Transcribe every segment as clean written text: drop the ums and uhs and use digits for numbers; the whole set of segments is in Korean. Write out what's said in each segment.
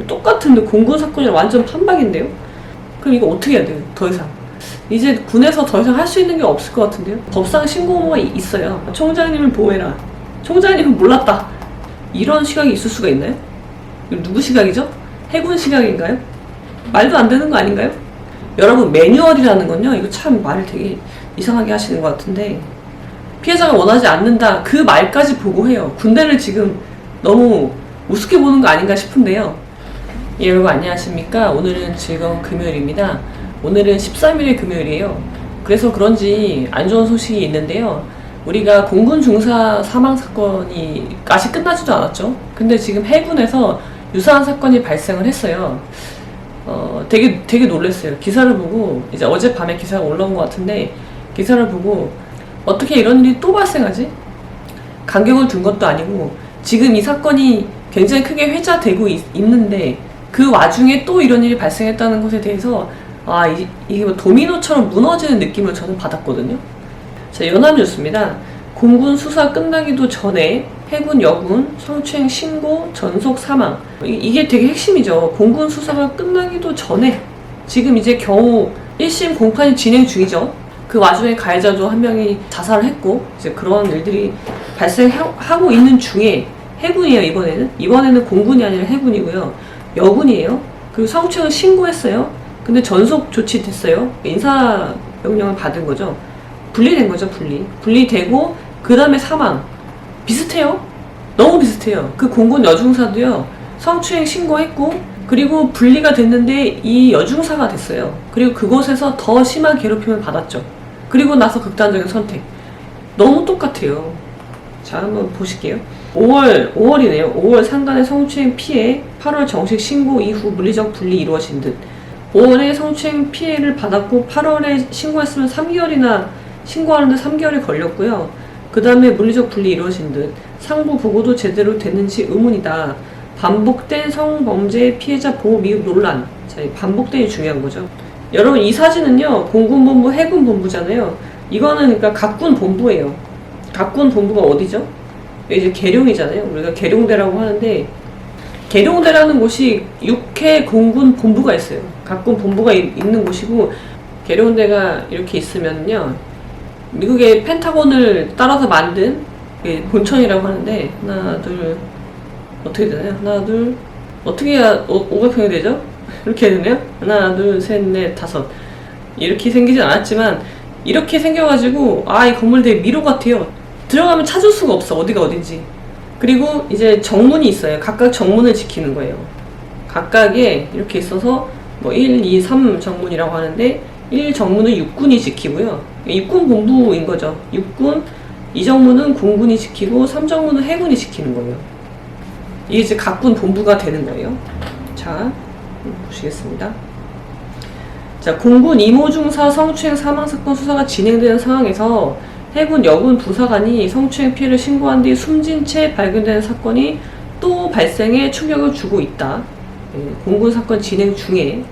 똑같은데 공군 사건이랑 완전 판박인데요? 그럼 이거 어떻게 해야 돼요? 더 이상 이제 군에서 더 이상 할 수 있는 게 없을 것 같은데요? 법상 신고가 있어요. 총장님을 보호해라. 총장님은 몰랐다. 이런 시각이 있을 수가 있나요? 이거 누구 시각이죠? 해군 시각인가요? 말도 안 되는 거 아닌가요? 여러분, 매뉴얼이라는 건요, 이거 참 말을 되게 이상하게 하시는 것 같은데, 피해자가 원하지 않는다, 그 말까지 보고해요. 군대를 지금 너무 우습게 보는 거 아닌가 싶은데요. 예, 여러분 안녕하십니까? 오늘은 즐거운 금요일입니다. 오늘은 13일의 금요일이에요. 그래서 그런지 안 좋은 소식이 있는데요. 우리가 공군 중사 사망 사건이 아직 끝나지도 않았죠. 근데 지금 해군에서 유사한 사건이 발생을 했어요. 되게 놀랐어요. 기사를 보고, 이제 어젯밤에 기사가 올라온 것 같은데, 기사를 보고 어떻게 이런 일이 또 발생하지? 간격을 둔 것도 아니고 지금 이 사건이 굉장히 크게 회자되고 있는데 그 와중에 또 이런 일이 발생했다는 것에 대해서 이게 뭐 도미노처럼 무너지는 느낌을 저는 받았거든요. 자, 연합뉴스입니다. 공군 수사 끝나기도 전에 해군 여군 성추행 신고 전속 사망. 이게 되게 핵심이죠. 공군 수사가 끝나기도 전에 지금 이제 겨우 1심 공판이 진행 중이죠. 그 와중에 가해자도 한 명이 자살을 했고 이제 그런 일들이 발생하고 있는 중에 해군이에요. 이번에는 공군이 아니라 해군이고요. 여군이에요. 그리고 성추행을 신고했어요. 근데 전속 조치됐어요. 인사 명령을 받은 거죠. 분리된 거죠. 분리되고 그 다음에 사망. 비슷해요. 너무 비슷해요. 그 공군 여중사도요, 성추행 신고했고 그리고 분리가 됐는데 이 여중사가 됐어요. 그리고 그곳에서 더 심한 괴롭힘을 받았죠. 그리고 나서 극단적인 선택. 너무 똑같아요. 자, 한번 보실게요. 5월이네요. 5월 상간의 성추행 피해, 8월 정식 신고 이후 물리적 분리 이루어진 듯. 5월에 성추행 피해를 받았고 8월에 신고했으면 3개월이나 신고하는데 3개월이 걸렸고요. 그 다음에 물리적 분리 이루어진 듯. 상부 보고도 제대로 됐는지 의문이다. 반복된 성범죄 피해자 보호 미흡 논란. 자, 반복된이 중요한 거죠. 여러분, 이 사진은요, 공군본부, 해군본부잖아요. 이거는 그러니까 각군 본부예요. 각군 본부가 어디죠? 이제 계룡이잖아요. 우리가 계룡대라고 하는데, 계룡대라는 곳이 6회 공군 본부가 있어요. 각군 본부가 있는 곳이고, 계룡대가 이렇게 있으면요, 미국의 펜타곤을 따라서 만든 본천이라고 하는데, 하나, 둘, 어떻게 되나요? 하나, 둘, 어떻게 해야 오각형이 되죠? 이렇게 되네요? 하나, 둘, 셋, 넷, 다섯. 이렇게 생기진 않았지만, 이렇게 생겨가지고, 이 건물 되게 미로 같아요. 들어가면 찾을 수가 없어. 어디가 어딘지. 그리고 이제 정문이 있어요. 각각 정문을 지키는 거예요. 각각에 이렇게 있어서, 뭐 1, 2, 3 정문이라고 하는데, 1 정문은 육군이 지키고요. 육군 본부인 거죠. 육군, 2 정문은 공군이 지키고, 3 정문은 해군이 지키는 거예요. 이게 이제 각군 본부가 되는 거예요. 자, 보시겠습니다. 자, 공군 이모중사 성추행 사망사건 수사가 진행되는 상황에서 해군 여군 부사관이 성추행 피해를 신고한 뒤 숨진 채 발견되는 사건이 또 발생해 충격을 주고 있다. 공군 사건 진행 중에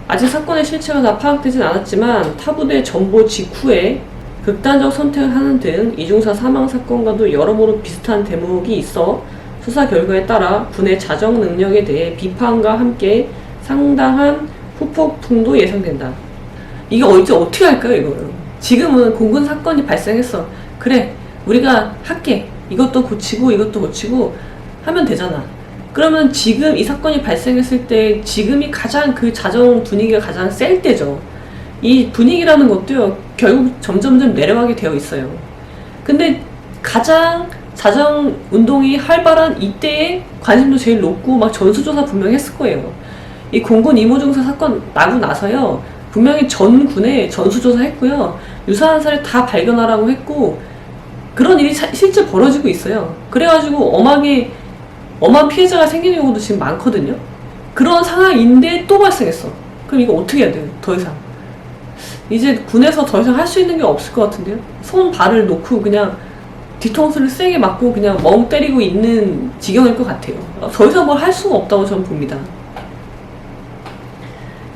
아직 사건의 실체가 다 파악되진 않았지만 타부대 전보 직후에 극단적 선택을 하는 등 이중사 사망사건과도 여러모로 비슷한 대목이 있어 수사 결과에 따라 군의 자정 능력에 대해 비판과 함께 상당한 후폭풍도 예상된다. 이거 이제 어떻게 할까요, 이거를? 지금은 공군 사건이 발생했어. 그래, 우리가 할게. 이것도 고치고 하면 되잖아. 그러면 지금 이 사건이 발생했을 때 지금이 가장 그 자정 분위기가 가장 셀 때죠. 이 분위기라는 것도요, 결국 점점점 내려가게 되어 있어요. 근데 가장 자정 운동이 활발한 이때에 관심도 제일 높고 막 전수조사 분명히 했을 거예요. 이 공군 이모중사 사건 나고 나서요, 분명히 전 군에 전수조사 했고요, 유사한 사례 다 발견하라고 했고, 그런 일이 실제 벌어지고 있어요. 그래가지고 엄한 피해자가 생기는 경우도 지금 많거든요. 그런 상황인데 또 발생했어. 그럼 이거 어떻게 해야 돼요? 더 이상 이제 군에서 더 이상 할 수 있는 게 없을 것 같은데요. 손 발을 놓고 그냥 뒤통수를 세게 맞고 그냥 멍 때리고 있는 지경일 것 같아요. 더 이상 뭘 할 수가 없다고 저는 봅니다.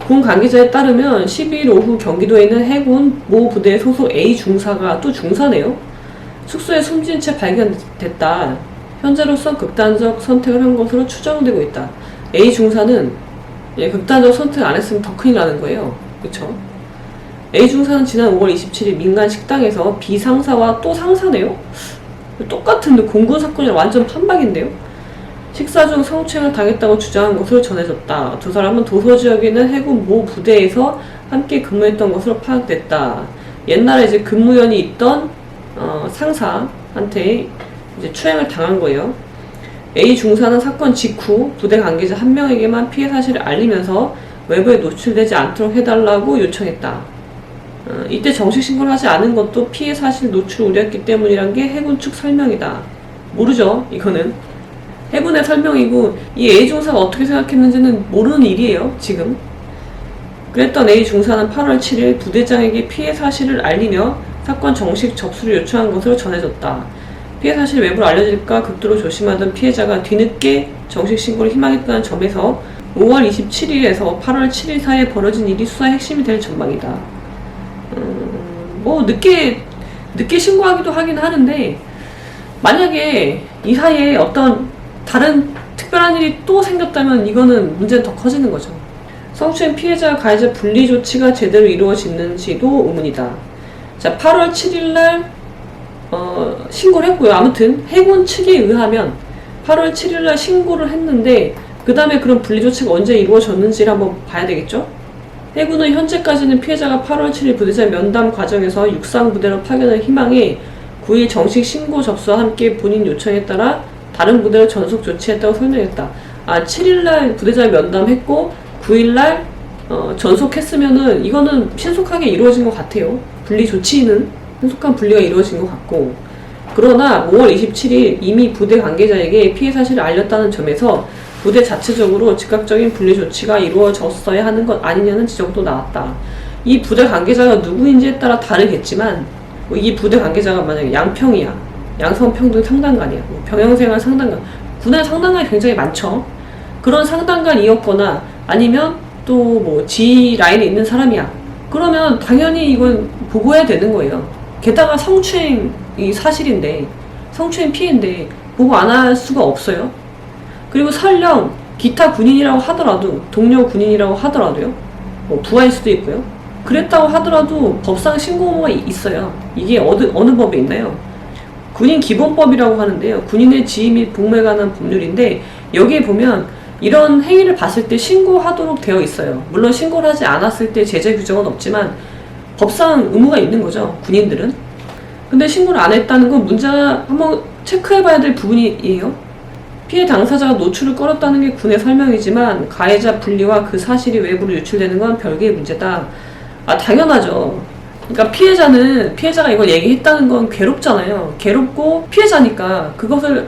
군 관계자에 따르면 12일 오후 경기도에 있는 해군 모 부대 소속 A 중사가, 또 중사네요, 숙소에 숨진 채 발견됐다. 현재로선 극단적 선택을 한 것으로 추정되고 있다. A 중사는 극단적 선택 안 했으면 더 큰일 나는 거예요. 그쵸? A 중사는 지난 5월 27일 민간 식당에서 B 상사와 또 상사네요? 똑같은데 공군 사건이랑 완전 판박인데요? 식사 중 성추행을 당했다고 주장한 것으로 전해졌다. 두 사람은 도서 지역에 있는 해군 모 부대에서 함께 근무했던 것으로 파악됐다. 옛날에 이제 근무연이 있던 상사한테 이제 추행을 당한 거예요. A 중사는 사건 직후 부대 관계자 한 명에게만 피해 사실을 알리면서 외부에 노출되지 않도록 해달라고 요청했다. 이때 정식 신고를 하지 않은 것도 피해 사실 노출 우려였기 때문이란 게 해군 측 설명이다. 모르죠, 이거는. 해군의 설명이고 이 A 중사가 어떻게 생각했는지는 모르는 일이에요, 지금. 그랬던 A 중사는 8월 7일 부대장에게 피해 사실을 알리며 사건 정식 접수를 요청한 것으로 전해졌다. 피해 사실이 외부로 알려질까 극도로 조심하던 피해자가 뒤늦게 정식 신고를 희망했다는 점에서 5월 27일에서 8월 7일 사이에 벌어진 일이 수사의 핵심이 될 전망이다. 뭐 늦게 신고하기도 하긴 하는데 만약에 이 사이에 어떤 다른 특별한 일이 또 생겼다면 이거는 문제는 더 커지는 거죠. 성추행 피해자 가해자 분리 조치가 제대로 이루어지는지도 의문이다. 자, 8월 7일날 신고를 했고요. 아무튼 해군 측에 의하면 8월 7일날 신고를 했는데 그 다음에 그런 분리 조치가 언제 이루어졌는지를 한번 봐야 되겠죠? 해군은 현재까지는 피해자가 8월 7일 부대장 면담 과정에서 육상 부대로 파견을 희망해 9일 정식 신고 접수와 함께 본인 요청에 따라 다른 부대로 전속 조치했다고 설명했다. 7일날 부대장 면담했고 9일날 전속했으면은 이거는 신속하게 이루어진 것 같아요. 분리 조치는 신속한 분리가 이루어진 것 같고, 그러나 5월 27일 이미 부대 관계자에게 피해 사실을 알렸다는 점에서 부대 자체적으로 즉각적인 분리 조치가 이루어졌어야 하는 것 아니냐는 지적도 나왔다. 이 부대 관계자가 누구인지에 따라 다르겠지만 이 부대 관계자가 만약에 양평이야, 양성평등 상단관이야, 병영생활 상단관, 군의 상단관이 굉장히 많죠. 그런 상단관이었거나 아니면 또 뭐 G 라인에 있는 사람이야. 그러면 당연히 이건 보고해야 되는 거예요. 게다가 성추행이 사실인데, 성추행 피해인데 보고 안 할 수가 없어요. 그리고 설령 기타 군인이라고 하더라도, 동료 군인이라고 하더라도요, 뭐 부하일 수도 있고요, 그랬다고 하더라도 법상 신고 의무가 있어요. 이게 어느 법에 있나요? 군인 기본법이라고 하는데요, 군인의 지위 및 복무에 관한 법률인데 여기에 보면 이런 행위를 봤을 때 신고하도록 되어 있어요. 물론 신고를 하지 않았을 때 제재 규정은 없지만 법상 의무가 있는 거죠, 군인들은. 근데 신고를 안 했다는 건 문제가 한번 체크해봐야 될 부분이에요. 피해 당사자가 노출을 끌었다는 게 군의 설명이지만 가해자 분리와 그 사실이 외부로 유출되는 건 별개의 문제다. 당연하죠. 그러니까 피해자가 이걸 얘기했다는 건 괴롭잖아요. 괴롭고 피해자니까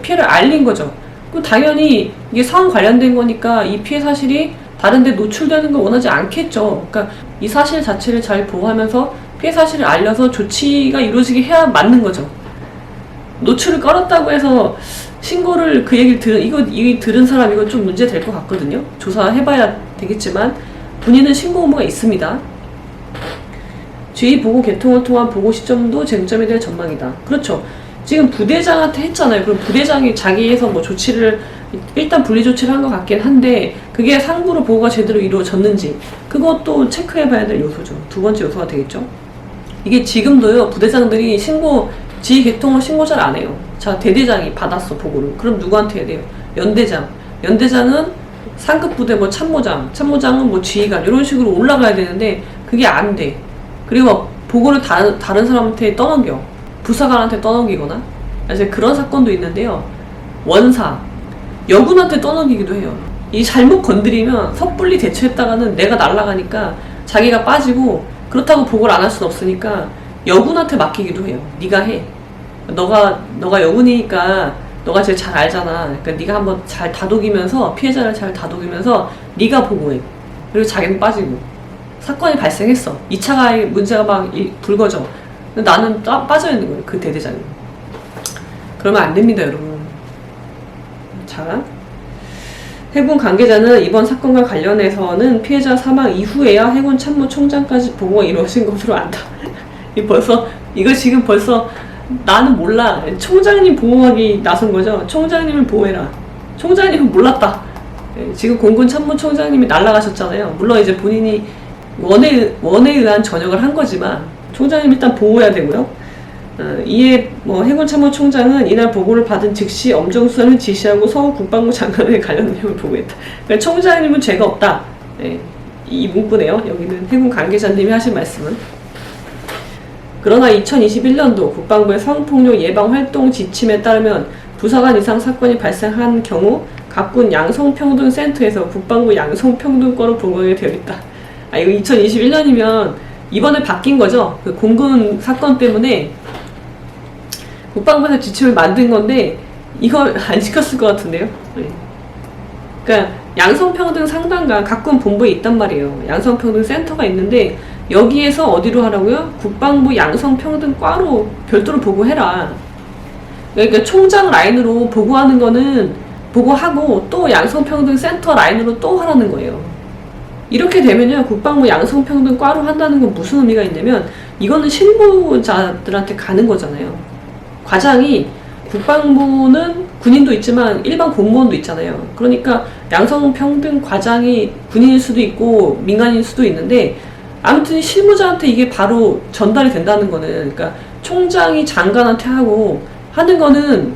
피해를 알린 거죠. 그럼 당연히 이게 사안 관련된 거니까 이 피해 사실이 다른 데 노출되는 걸 원하지 않겠죠. 그러니까 이 사실 자체를 잘 보호하면서 피해 사실을 알려서 조치가 이루어지게 해야 맞는 거죠. 노출을 끌었다고 해서 신고를 그 얘기를 들은 사람 이거 좀 문제 될 것 같거든요. 조사해봐야 되겠지만 본인은 신고 의무가 있습니다. 지휘 보고 개통을 통한 보고 시점도 쟁점이 될 전망이다. 그렇죠. 지금 부대장한테 했잖아요. 그럼 부대장이 자기에서 뭐 조치를 일단 분리 조치를 한 것 같긴 한데 그게 상부로 보고가 제대로 이루어졌는지 그것도 체크해봐야 될 요소죠. 두 번째 요소가 되겠죠. 이게 지금도요, 부대장들이 지휘 개통을 신고 잘 안 해요. 자, 대대장이 받았어, 보고를. 그럼 누구한테 해야 돼요? 연대장은 상급 부대 뭐 참모장은 뭐 지휘관 이런 식으로 올라가야 되는데 그게 안 돼. 그리고 보고를 다른 사람한테 떠넘겨. 부사관한테 떠넘기거나. 이제 그런 사건도 있는데요. 여군한테 떠넘기기도 해요. 이 잘못 건드리면 섣불리 대처했다가는 내가 날아가니까 자기가 빠지고, 그렇다고 보고를 안 할 수는 없으니까 여군한테 맡기기도 해요. 네가 해. 너가 여군이니까 너가 제일 잘 알잖아. 그러니까 네가 한번 잘 다독이면서, 피해자를 잘 다독이면서 네가 보고해. 그리고 자기는 빠지고. 사건이 발생했어. 2차가 문제가 막 불거져. 근데 나는 빠져 있는 거예요, 그 대대장이. 그러면 안 됩니다, 여러분. 자, 해군 관계자는 이번 사건과 관련해서는 피해자 사망 이후에야 해군 참모총장까지 보고가 이루어진 것으로 안다. 이거 지금 벌써 나는 몰라. 총장님 보호하기 나선 거죠. 총장님을 보호해라. 총장님은 몰랐다. 지금 공군 참모총장님이 날아가셨잖아요. 물론 이제 본인이 원에 의한 전역을 한 거지만 총장님 일단 보호해야 되고요. 이에 뭐 해군 참모총장은 이날 보고를 받은 즉시 엄정 수사를 지시하고 서욱 국방부 장관에 관련 내용을 보고했다. 그러니까 총장님은 죄가 없다. 이 문구네요. 여기는 해군 관계자님이 하신 말씀은. 그러나 2021년도 국방부의 성폭력 예방 활동 지침에 따르면 부사관 이상 사건이 발생한 경우 각군 양성평등센터에서 국방부 양성평등과로 보고하게 되어 있다. 이거 2021년이면 이번에 바뀐 거죠. 그 공군 사건 때문에 국방부에서 지침을 만든 건데 이걸 안 지켰을 것 같은데요. 그러니까 양성평등 상담가 각군 본부에 있단 말이에요. 양성평등 센터가 있는데 여기에서 어디로 하라고요? 국방부 양성평등과로 별도로 보고해라. 그러니까 총장 라인으로 보고하는 거는 보고하고 또 양성평등 센터 라인으로 또 하라는 거예요. 이렇게 되면요, 국방부 양성평등과로 한다는 건 무슨 의미가 있냐면 이거는 실무자들한테 가는 거잖아요. 과장이 국방부는 군인도 있지만 일반 공무원도 있잖아요. 그러니까 양성평등 과장이 군인일 수도 있고 민간인일 수도 있는데 아무튼 실무자한테 이게 바로 전달이 된다는 거는, 그러니까 총장이 장관한테 하고 하는 거는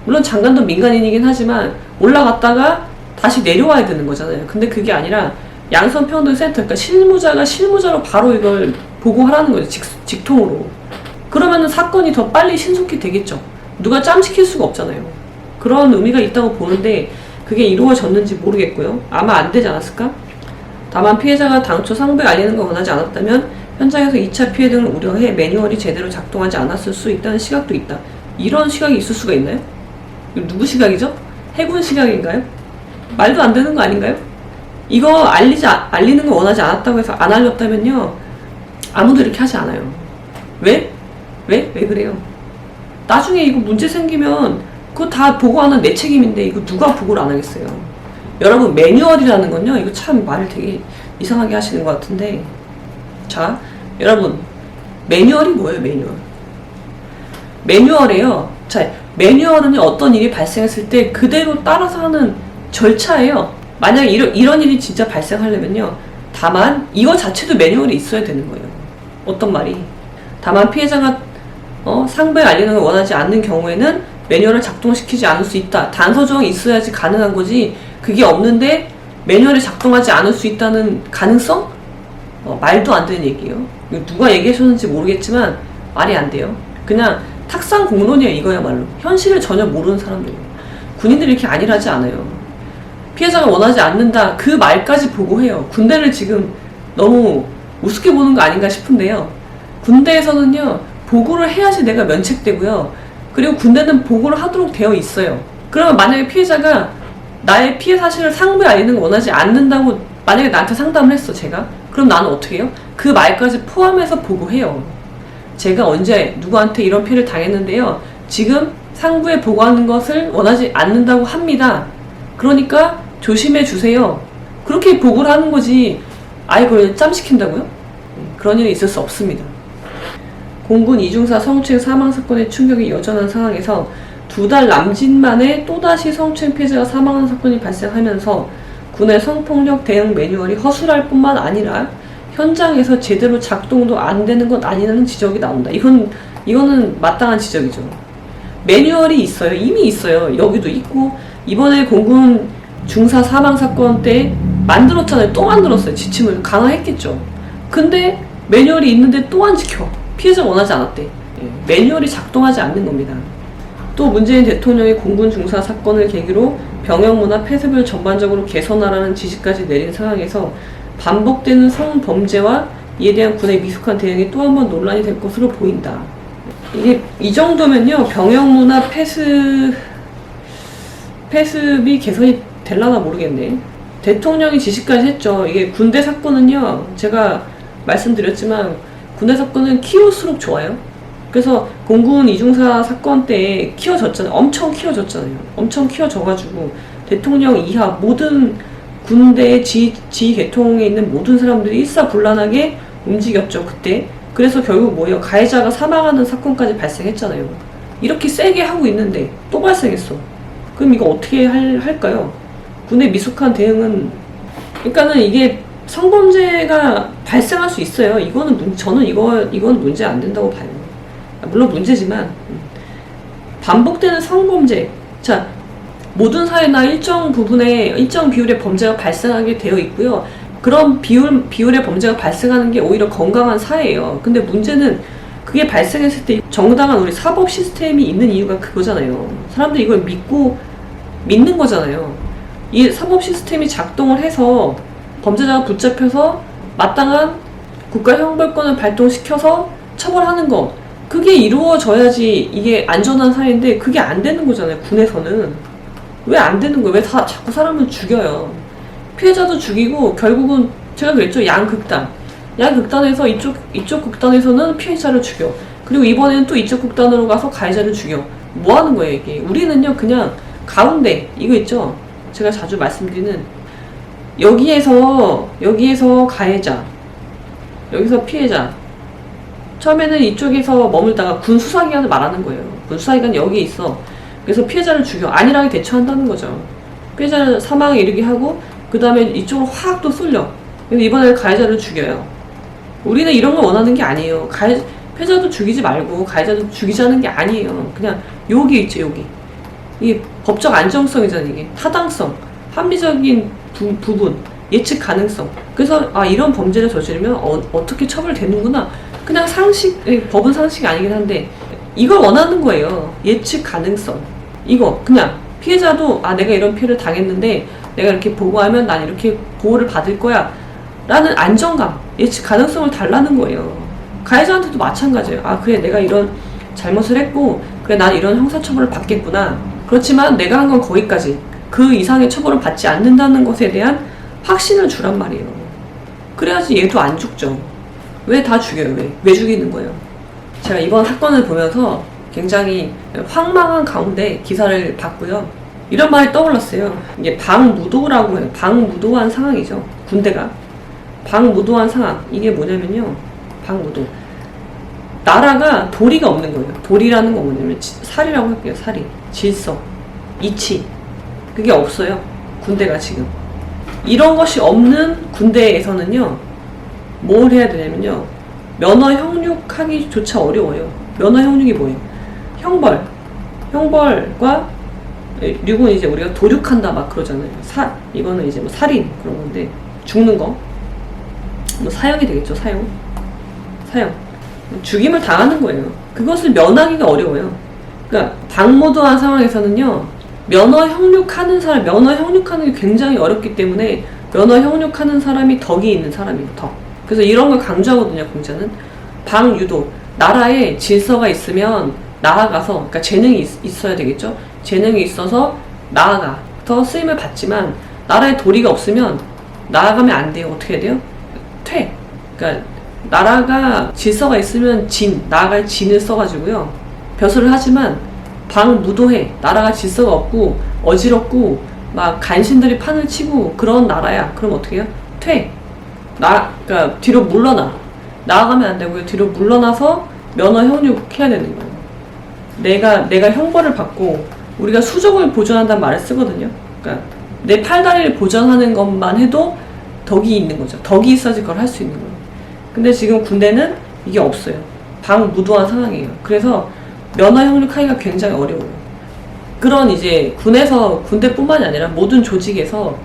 물론 장관도 민간인이긴 하지만 올라갔다가 다시 내려와야 되는 거잖아요. 근데 그게 아니라 양성평등센터, 그러니까 실무자가 실무자로 바로 이걸 보고하라는 거죠. 직통으로. 그러면은 사건이 더 빨리 신속히 되겠죠. 누가 짬시킬 수가 없잖아요. 그런 의미가 있다고 보는데 그게 이루어졌는지 모르겠고요. 아마 안 되지 않았을까? 다만 피해자가 당초 상부에 알리는 걸 원하지 않았다면 현장에서 2차 피해 등을 우려해 매뉴얼이 제대로 작동하지 않았을 수 있다는 시각도 있다. 이런 시각이 있을 수가 있나요? 누구 시각이죠? 해군 시각인가요? 말도 안 되는 거 아닌가요? 이거 알리는 걸 원하지 않았다고 해서 안 알렸다면요, 아무도 이렇게 하지 않아요. 왜? 왜 그래요? 나중에 이거 문제 생기면 그거 다 보고하는 내 책임인데 이거 누가 보고를 안 하겠어요. 여러분, 매뉴얼이라는 건요, 이거 참 말을 되게 이상하게 하시는 것 같은데, 자, 여러분, 매뉴얼이 뭐예요? 매뉴얼이에요. 자, 매뉴얼은 어떤 일이 발생했을 때 그대로 따라서 하는 절차예요. 만약에 이런 일이 진짜 발생하려면요, 다만 이거 자체도 매뉴얼이 있어야 되는 거예요. 어떤 말이? 다만 피해자가 상부에 알리는 걸 원하지 않는 경우에는 매뉴얼을 작동시키지 않을 수 있다. 단서 조항이 있어야지 가능한 거지. 그게 없는데 매뉴얼이 작동하지 않을 수 있다는 가능성? 말도 안 되는 얘기예요. 누가 얘기하셨는지 모르겠지만 말이 안 돼요. 그냥 탁상 공론이에요. 이거야말로. 현실을 전혀 모르는 사람들. 군인들이 이렇게 안일하지 않아요. 피해자가 원하지 않는다, 그 말까지 보고해요. 군대를 지금 너무 우습게 보는 거 아닌가 싶은데요. 군대에서는요, 보고를 해야지 내가 면책되고요. 그리고 군대는 보고를 하도록 되어 있어요. 그러면 만약에 피해자가 나의 피해 사실을 상부에 알리는 걸 원하지 않는다고 만약에 나한테 상담을 했어, 제가. 그럼 나는 어떻게 해요? 그 말까지 포함해서 보고해요. 제가 언제 누구한테 이런 피해를 당했는데요, 지금 상부에 보고하는 것을 원하지 않는다고 합니다. 그러니까 조심해 주세요. 그렇게 보고를 하는 거지 이걸 짬시킨다고요? 그런 일이 있을 수 없습니다. 공군 이중사 성추행 사망 사건의 충격이 여전한 상황에서 2달 남짓 만에 또다시 성추행 피해자가 사망하는 사건이 발생하면서 군의 성폭력 대응 매뉴얼이 허술할 뿐만 아니라 현장에서 제대로 작동도 안 되는 것 아니냐는 지적이 나온다. 이거는 마땅한 지적이죠. 매뉴얼이 있어요. 이미 있어요. 여기도 있고 이번에 공군 중사 사망 사건 때 만들었잖아요. 또 만들었어요. 지침을 강화했겠죠. 근데 매뉴얼이 있는데 또 안 지켜. 피해자가 원하지 않았대. 매뉴얼이 작동하지 않는 겁니다. 또 문재인 대통령이 공군 중사 사건을 계기로 병역문화 폐습을 전반적으로 개선하라는 지시까지 내린 상황에서 반복되는 성범죄와 이에 대한 군의 미숙한 대응이 또 한 번 논란이 될 것으로 보인다. 이게 이 정도면요, 병역문화 폐습이 개선이 될라나 모르겠네. 대통령이 지시까지 했죠. 이게 군대 사건은요, 제가 말씀드렸지만 군대 사건은 키울수록 좋아요. 그래서 공군 이중사 사건 때 키워졌잖아요. 엄청 키워졌잖아요. 엄청 키워져가지고 대통령 이하 모든 군대 지휘 계통에 있는 모든 사람들이 일사불란하게 움직였죠, 그때. 그래서 결국 뭐예요? 가해자가 사망하는 사건까지 발생했잖아요. 이렇게 세게 하고 있는데 또 발생했어. 그럼 이거 어떻게 할까요? 군의 미숙한 대응은, 그러니까는 이게 성범죄가 발생할 수 있어요. 저는 이건 문제 안 된다고 봐요. 물론 문제지만, 반복되는 성범죄. 자, 모든 사회나 일정 비율의 범죄가 발생하게 되어 있고요. 그런 비율의 범죄가 발생하는 게 오히려 건강한 사회예요. 근데 문제는 그게 발생했을 때 정당한 우리 사법 시스템이 있는 이유가 그거잖아요. 사람들이 이걸 믿는 거잖아요. 이 사법 시스템이 작동을 해서 범죄자가 붙잡혀서 마땅한 국가 형벌권을 발동시켜서 처벌하는 것, 그게 이루어져야지 이게 안전한 사회인데 그게 안 되는 거잖아요. 군에서는 왜 안 되는 거예요? 왜 자꾸 사람을 죽여요? 피해자도 죽이고 결국은 제가 그랬죠. 양극단에서 이쪽 극단에서는 피해자를 죽여. 그리고 이번에는 또 이쪽 극단으로 가서 가해자를 죽여. 뭐 하는 거예요, 이게? 우리는요, 그냥 가운데, 이거 있죠? 제가 자주 말씀드리는, 여기에서 가해자, 여기서 피해자. 처음에는 이쪽에서 머물다가 군 수사기관을 말하는 거예요. 군 수사기관 여기 있어. 그래서 피해자를 죽여. 안일하게 대처한다는 거죠. 피해자를 사망에 이르게 하고, 그 다음에 이쪽으로 확 또 쏠려. 그래서 이번에는 가해자를 죽여요. 우리는 이런 걸 원하는 게 아니에요. 피해자도 죽이지 말고 가해자도 죽이자는 게 아니에요. 그냥 여기 있죠, 여기. 이게 법적 안정성이잖아요, 이게. 타당성, 합리적인 부분, 예측 가능성. 그래서 이런 범죄를 저지르면 어떻게 처벌되는구나. 그냥 법은 상식이 아니긴 한데 이걸 원하는 거예요. 예측 가능성. 이거 그냥 피해자도 내가 이런 피해를 당했는데 내가 이렇게 보고하면 난 이렇게 보호를 받을 거야 라는 안정감, 예측 가능성을 달라는 거예요. 가해자한테도 마찬가지예요. 그래, 내가 이런 잘못을 했고 그래, 난 이런 형사처벌을 받겠구나. 그렇지만 내가 한 건 거기까지, 그 이상의 처벌을 받지 않는다는 것에 대한 확신을 주란 말이에요. 그래야지 얘도 안 죽죠. 왜 다 죽여요? 왜 죽이는 거예요? 제가 이번 사건을 보면서 굉장히 황망한 가운데 기사를 봤고요. 이런 말이 떠올랐어요. 이게 방무도라고 해요. 방무도한 상황이죠. 군대가. 방무도한 상황. 이게 뭐냐면요. 방무도. 나라가 도리가 없는 거예요. 도리라는 건 뭐냐면 살이라고 할게요. 살이. 질서. 이치. 그게 없어요. 군대가 지금. 이런 것이 없는 군대에서는요. 뭘 해야 되냐면요. 면허 형육하기조차 어려워요. 면허 형육이 뭐예요? 형벌과 류군 이제 우리가 도륙한다 막 그러잖아요. 이거는 이제 뭐 살인 그런 건데 죽는 거, 뭐 사형이 되겠죠. 사형. 죽임을 당하는 거예요. 그것을 면하기가 어려워요. 그러니까 방무도한 상황에서는요. 면허 형육하는 게 굉장히 어렵기 때문에 면허 형육하는 사람이 덕이 있는 사람이에요. 덕. 그래서 이런 걸 강조하거든요. 공자는 방유도. 나라에 질서가 있으면 나아가서, 그러니까 재능이 있어야 되겠죠. 재능이 있어서 나아가서 쓰임을 받지만 나라에 도리가 없으면 나아가면 안 돼요. 어떻게 해야 돼요? 퇴. 그러니까 나라가 질서가 있으면 나아갈 진을 써가지고요. 벼슬을 하지만 방무도해. 나라가 질서가 없고 어지럽고 막 간신들이 판을 치고 그런 나라야. 그럼 어떻게 해요? 퇴. 그러니까 뒤로 물러나. 나아가면 안 되고요. 뒤로 물러나서 면허 형육해야 되는 거예요. 내가 형벌을 받고 우리가 수족을 보존한다는 말을 쓰거든요. 그러니까 내 팔다리를 보존하는 것만 해도 덕이 있는 거죠. 덕이 있어야지 그걸 할 수 있는 거예요. 근데 지금 군대는 이게 없어요. 방무도한 상황이에요. 그래서 면허 형육하기가 굉장히 어려워요. 그런 이제 군대뿐만이 아니라 모든 조직에서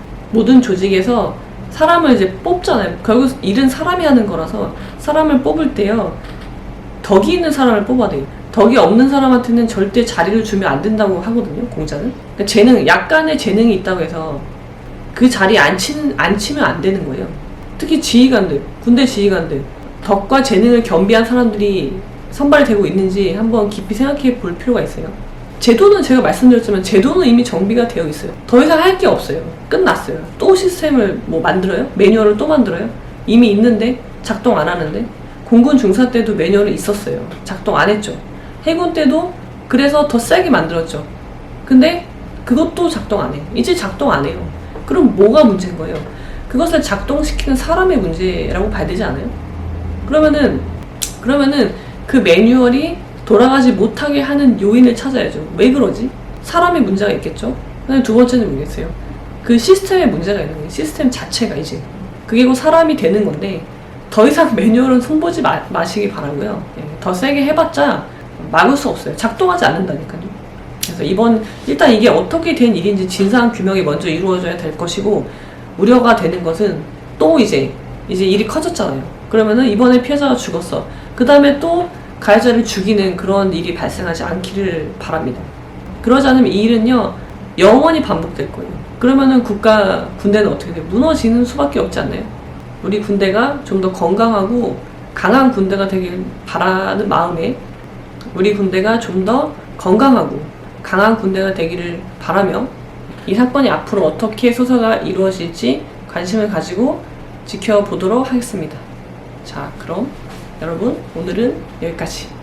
사람을 이제 뽑잖아요. 결국 일은 사람이 하는 거라서 사람을 뽑을 때요. 덕이 있는 사람을 뽑아야 돼요. 덕이 없는 사람한테는 절대 자리를 주면 안 된다고 하거든요. 공자는. 그러니까 약간의 재능이 있다고 해서 그 자리에 앉히면 안 되는 거예요. 특히 지휘관들, 군대 지휘관들, 덕과 재능을 겸비한 사람들이 선발이 되고 있는지 한번 깊이 생각해 볼 필요가 있어요. 제도는 제가 말씀드렸지만 제도는 이미 정비가 되어 있어요. 더 이상 할 게 없어요. 끝났어요. 또 시스템을 만들어요? 매뉴얼을 또 만들어요? 이미 있는데 작동 안 하는데. 공군 중사 때도 매뉴얼이 있었어요. 작동 안 했죠. 해군 때도 그래서 더 세게 만들었죠. 근데 그것도 작동 안 해요. 이제 작동 안 해요. 그럼 뭐가 문제인 거예요? 그것을 작동시키는 사람의 문제라고 봐야 되지 않아요? 그러면은 그 매뉴얼이 돌아가지 못하게 하는 요인을 찾아야죠. 왜 그러지? 사람의 문제가 있겠죠? 그다음에 두 번째는 뭐겠어요? 그 시스템에 문제가 있는 거예요. 시스템 자체가 이제. 그게 곧 사람이 되는 건데 더 이상 매뉴얼은 손보지 마시기 바라고요. 예, 더 세게 해봤자 막을 수 없어요. 작동하지 않는다니까요. 그래서 일단 이게 어떻게 된 일인지 진상 규명이 먼저 이루어져야 될 것이고, 우려가 되는 것은 또 이제 일이 커졌잖아요. 그러면은 이번에 피해자가 죽었어. 그 다음에 또 가해자를 죽이는 그런 일이 발생하지 않기를 바랍니다. 그러지 않으면 이 일은요, 영원히 반복될 거예요. 그러면은 군대는 어떻게 돼요? 무너지는 수밖에 없지 않나요? 우리 군대가 좀 더 건강하고 강한 군대가 되길 바라는 마음에 우리 군대가 좀 더 건강하고 강한 군대가 되기를 바라며 이 사건이 앞으로 어떻게 수사가 이루어질지 관심을 가지고 지켜보도록 하겠습니다. 자, 그럼 여러분 오늘은 여기까지.